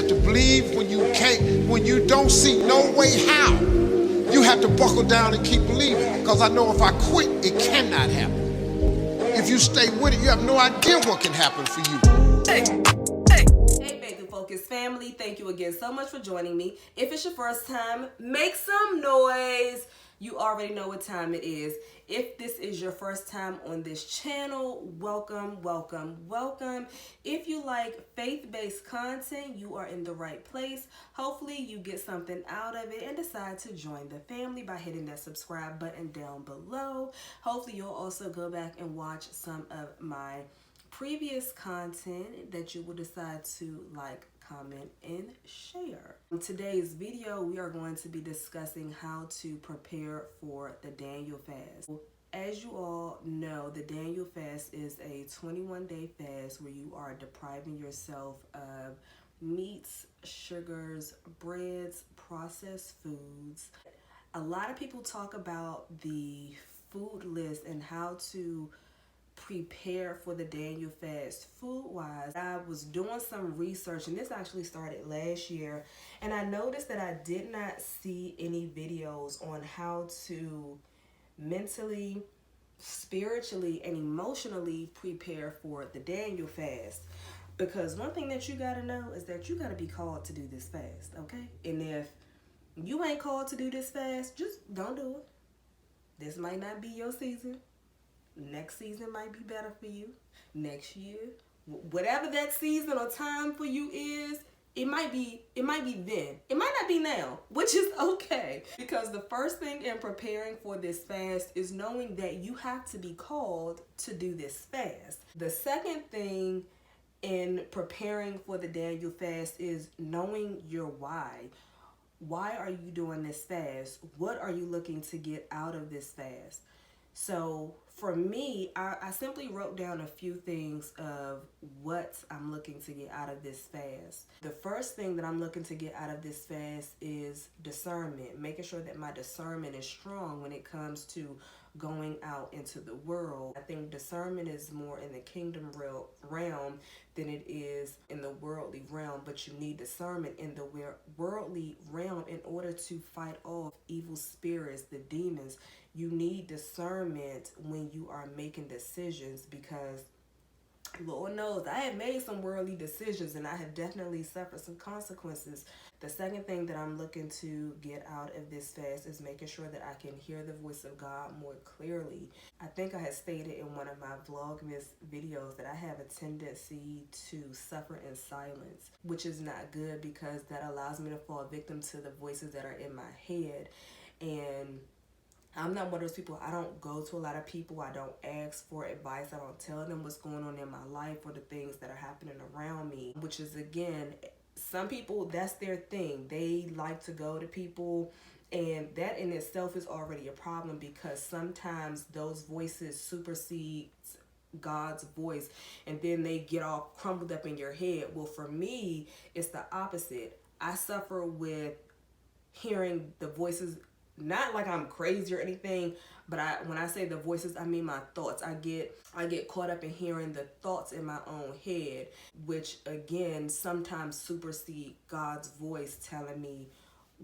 have to believe when you don't see no way how. You have to buckle down and keep believing. Because I know if I quit, it cannot happen. If you stay with it, you have no idea what can happen for you. Hey, Faith and Focus family, thank you again so much for joining me. If it's your first time, make some noise. You already know what time it is. If this is your first time on this channel, welcome, welcome, welcome. If you like faith-based content, you are in the right place. Hopefully you get something out of it and decide to join the family by hitting that subscribe button down below. Hopefully you'll also go back and watch some of my previous content that you will decide to like, comment, and share. In today's video, we are going to be discussing how to prepare for the Daniel fast. As you all know, the Daniel fast is a 21-day fast where you are depriving yourself of meats, sugars, breads, processed foods. A lot of people talk about the food list and how to prepare for the Daniel fast food-wise. I was doing some research, and this actually started last year, and I noticed that I did not see any videos on how to mentally, spiritually, and emotionally prepare for the Daniel fast. Because one thing that you gotta know is that you gotta be called to do this fast, okay? And if you ain't called to do this fast, just don't do it. This might not be your season. Next season might be better for you. Next year, whatever that season or time for you is, it might be then. It might not be now, which is okay. Because the first thing in preparing for this fast is knowing that you have to be called to do this fast. The second thing in preparing for the Daniel fast is knowing your why. Why are you doing this fast? What are you looking to get out of this fast? So for me, I simply wrote down a few things of what I'm looking to get out of this fast. The first thing that I'm looking to get out of this fast is discernment, making sure that my discernment is strong when it comes to going out into the world. I think discernment is more in the kingdom realm than it is in the worldly realm, but you need discernment in the worldly realm in order to fight off evil spirits, the demons. You need discernment when you are making decisions, because Lord knows I have made some worldly decisions and I have definitely suffered some consequences. The second thing that I'm looking to get out of this fast is making sure that I can hear the voice of God more clearly. I think I had stated in one of my Vlogmas videos that I have a tendency to suffer in silence, which is not good because that allows me to fall victim to the voices that are in my head. And I'm not one of those people. I don't go to a lot of people. I don't ask for advice. I don't tell them what's going on in my life or the things that are happening around me, which is, again, some people, that's their thing. They like to go to people, and that in itself is already a problem, because sometimes those voices supersede God's voice, and then they get all crumbled up in your head. Well, for me, it's the opposite. I suffer with hearing the voices. Not like I'm crazy or anything, but when I say the voices, I mean my thoughts. I get caught up in hearing the thoughts in my own head, which again sometimes supersede God's voice telling me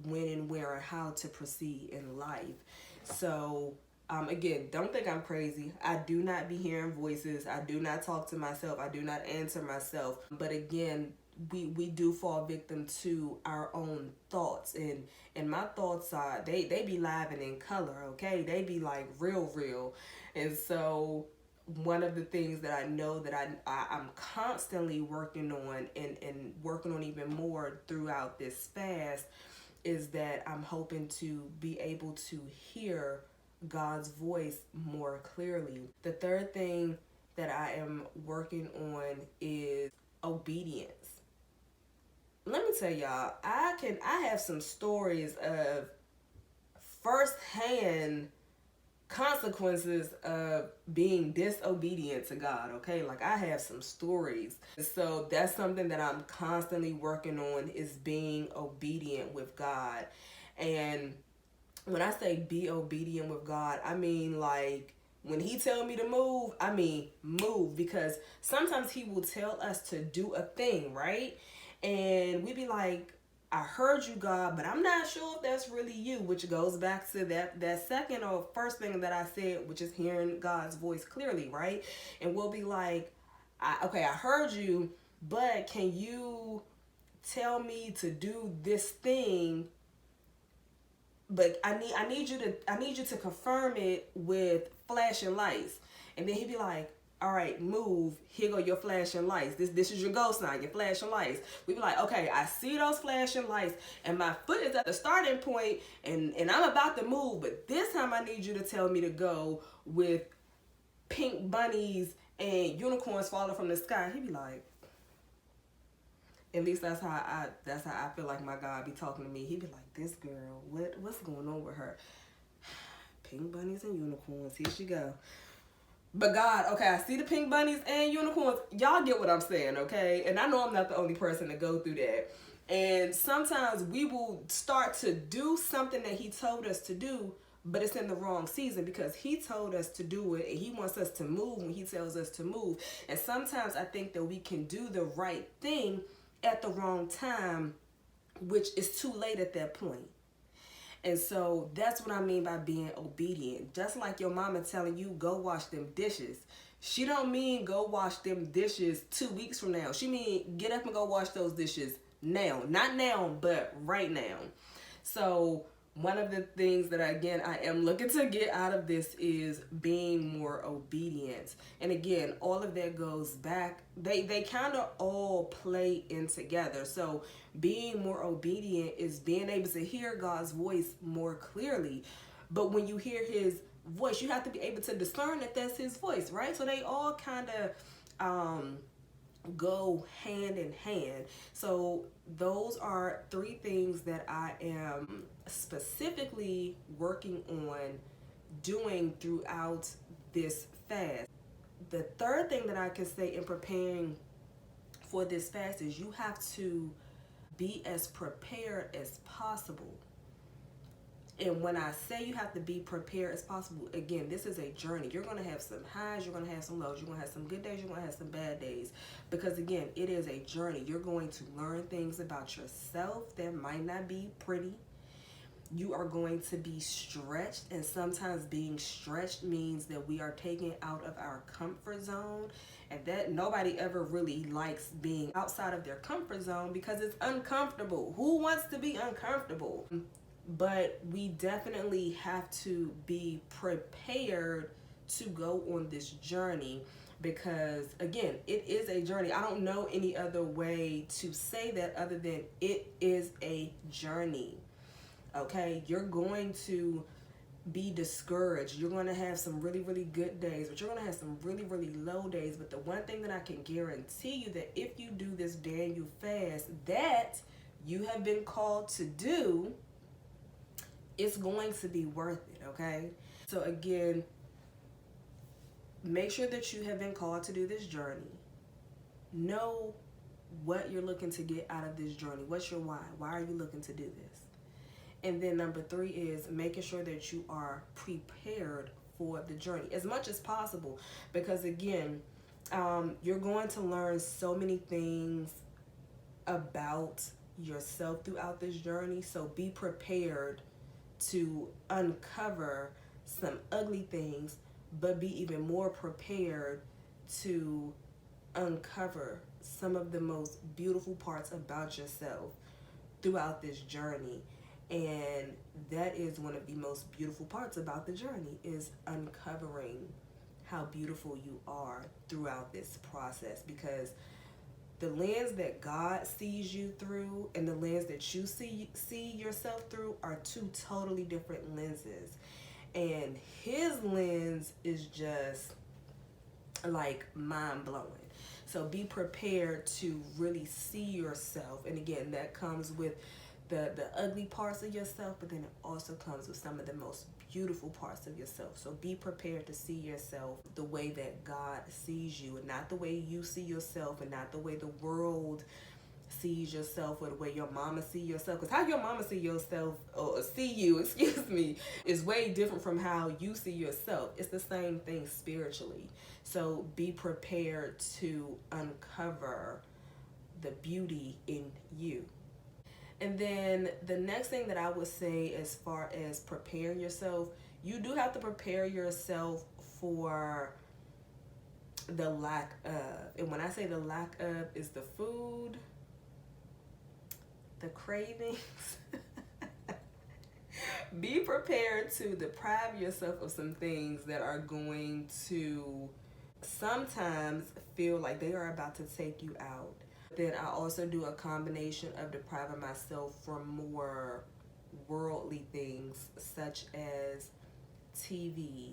when and where and how to proceed in life. So again, don't think I'm crazy. I do not be hearing voices. I do not talk to myself. I do not answer myself. But again, we do fall victim to our own thoughts, and my thoughts are they be live and in color, okay? They be like real. And so one of the things that I know that I'm constantly working on and working on even more throughout this fast is that I'm hoping to be able to hear God's voice more clearly. The third thing that I am working on is obedience. Let me tell y'all, I have some stories of firsthand consequences of being disobedient to God, okay? Like, I have some stories. So that's something that I'm constantly working on, is being obedient with God. And when I say be obedient with God, I mean like when he tell me to move, I mean move, because sometimes he will tell us to do a thing, right? And we be like, I heard you, God, but I'm not sure if that's really you, which goes back to that second or first thing that I said, which is hearing God's voice clearly, right? And we'll be like, okay, I heard you, but can you tell me to do this thing? But I need you to confirm it with flashing lights. And then he'd be like, all right, move. Here go your flashing lights. This is your go sign, your flashing lights. We'd be like, okay, I see those flashing lights, and my foot is at the starting point, and I'm about to move. But this time I need you to tell me to go with pink bunnies and unicorns falling from the sky. He'd be like, at least that's how I feel like my God be talking to me. He'd be like, this girl, what's going on with her? Pink bunnies and unicorns, here she go. But God, okay, I see the pink bunnies and unicorns. Y'all get what I'm saying, okay? And I know I'm not the only person to go through that. And sometimes we will start to do something that he told us to do, but it's in the wrong season, because he told us to do it and he wants us to move when he tells us to move. And sometimes I think that we can do the right thing at the wrong time, which is too late at that point. And so that's what I mean by being obedient. Just like your mama telling you, go wash them dishes. She don't mean go wash them dishes 2 weeks from now. She mean get up and go wash those dishes now. Not now, but right now. So one of the things that, again, I am looking to get out of this is being more obedient. And again, all of that goes back. They kind of all play in together. So being more obedient is being able to hear God's voice more clearly. But when you hear his voice, you have to be able to discern that that's his voice, right? So they all kind of go hand in hand. So those are 3 things that I am specifically working on doing throughout this fast. The third thing that I can say in preparing for this fast is you have to be as prepared as possible. And when I say you have to be prepared as possible, again, this is a journey. You're going to have some highs, you're going to have some lows, you're going to have some good days, you're going to have some bad days. Because again, it is a journey. You're going to learn things about yourself that might not be pretty. You are going to be stretched, and sometimes being stretched means that we are taken out of our comfort zone, and that nobody ever really likes being outside of their comfort zone because it's uncomfortable. Who wants to be uncomfortable? But we definitely have to be prepared to go on this journey, because again, it is a journey. I don't know any other way to say that other than it is a journey. Okay, you're going to be discouraged. You're going to have some really, really good days, but you're going to have some really, really low days. But the one thing that I can guarantee you, that if you do this Daniel fast that you have been called to do, it's going to be worth it, okay? So again, make sure that you have been called to do this journey. Know what you're looking to get out of this journey. What's your why? Why are you looking to do this? And then number 3 is making sure that you are prepared for the journey as much as possible. Because again, you're going to learn so many things about yourself throughout this journey. So be prepared to uncover some ugly things, but be even more prepared to uncover some of the most beautiful parts about yourself throughout this journey. And that is one of the most beautiful parts about the journey, is uncovering how beautiful you are throughout this process. Because the lens that God sees you through and the lens that you see yourself through are 2 totally different lenses. And his lens is just like mind-blowing. So be prepared to really see yourself. And again, that comes with the ugly parts of yourself, but then it also comes with some of the most beautiful parts of yourself. So be prepared to see yourself the way that God sees you, and not the way you see yourself, and not the way the world sees yourself, or the way your mama see yourself. Because how your mama see yourself, or see you, excuse me, is way different from how you see yourself. It's the same thing spiritually. So be prepared to uncover the beauty in you. And then the next thing that I would say, as far as preparing yourself, you do have to prepare yourself for the lack of. And when I say the lack of, is the food, the cravings. Be prepared to deprive yourself of some things that are going to sometimes feel like they are about to take you out. Then I also do a combination of depriving myself from more worldly things, such as TV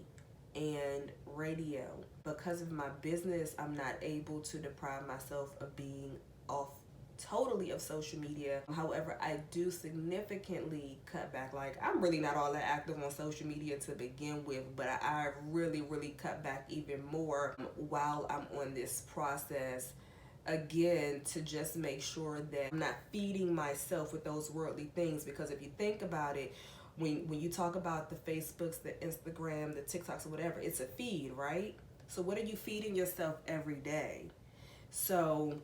and radio. Because of my business, I'm not able to deprive myself of being off totally of social media. However, I do significantly cut back. Like, I'm really not all that active on social media to begin with, but I really cut back even more while I'm on this process, again, to just make sure that I'm not feeding myself with those worldly things. Because if you think about it, when you talk about the Facebooks, the Instagram, the TikToks, or whatever, it's a feed, right? So what are you feeding yourself every day? So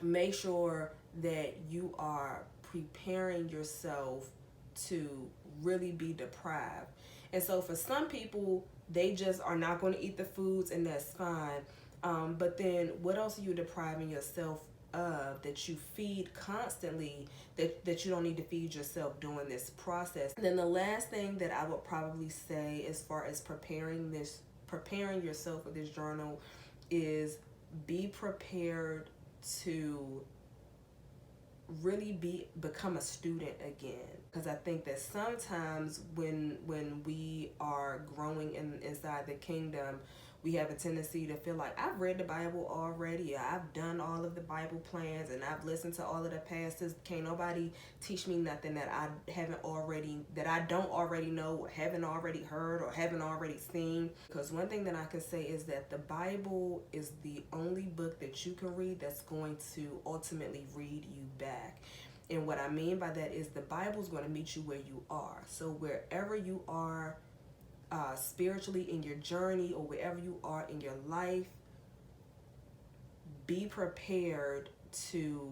make sure that you are preparing yourself to really be deprived. And so for some people, they just are not going to eat the foods, and that's fine. But then what else are you depriving yourself of that you feed constantly, that you don't need to feed yourself during this process? And then the last thing that I would probably say, as far as preparing yourself for this journal, is be prepared to really become a student again. Because I think that sometimes when we are growing inside the kingdom, we have a tendency to feel like, I've read the Bible already, I've done all of the Bible plans, and I've listened to all of the pastors. Can't nobody teach me nothing that I don't already know, or haven't already heard, or haven't already seen. Because one thing that I can say is that the Bible is the only book that you can read that's going to ultimately read you back. And what I mean by that is the Bible is going to meet you where you are. So wherever you are, spiritually in your journey, or wherever you are in your life, be prepared to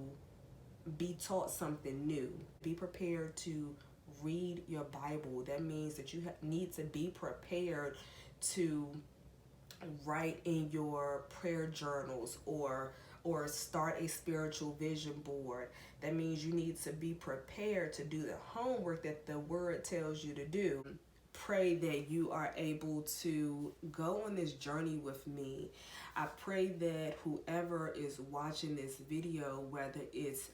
be taught something new. Be prepared to read your Bible. That means that you need to be prepared to write in your prayer journals, or start a spiritual vision board. That means you need to be prepared to do the homework that the word tells you to do. Pray that you are able to go on this journey with me. I pray that whoever is watching this video, whether it's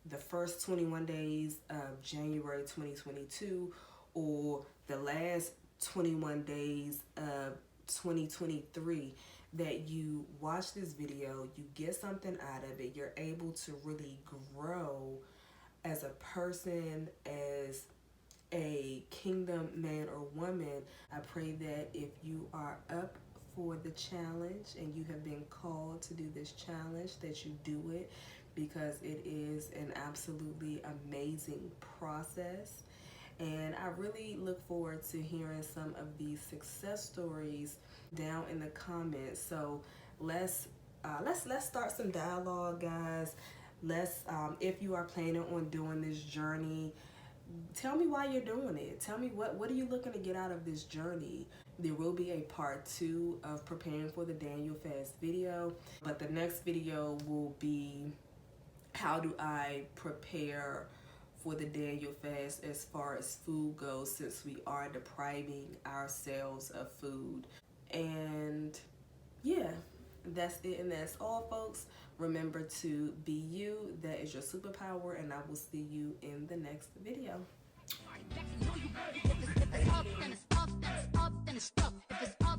the first 21 days of January 2022 or the last 21 days of 2023, that you watch this video, you get something out of it, you're able to really grow as a person, as a kingdom man or woman. I pray that if you are up for the challenge and you have been called to do this challenge, that you do it, because it is an absolutely amazing process. And I really look forward to hearing some of these success stories down in the comments. So let's start some dialogue, guys. Let's if you are planning on doing this journey, tell me why you're doing it. Tell me what are you looking to get out of this journey. There will be a part 2 of preparing for the Daniel fast video, but the next video will be how do I prepare for the Daniel fast as far as food goes, since we are depriving ourselves of food. And yeah, that's it and that's all, folks. Remember to be you. That is your superpower, and I will see you in the next video. If it's up, then it's up, then it's up, then it's up. If it's up,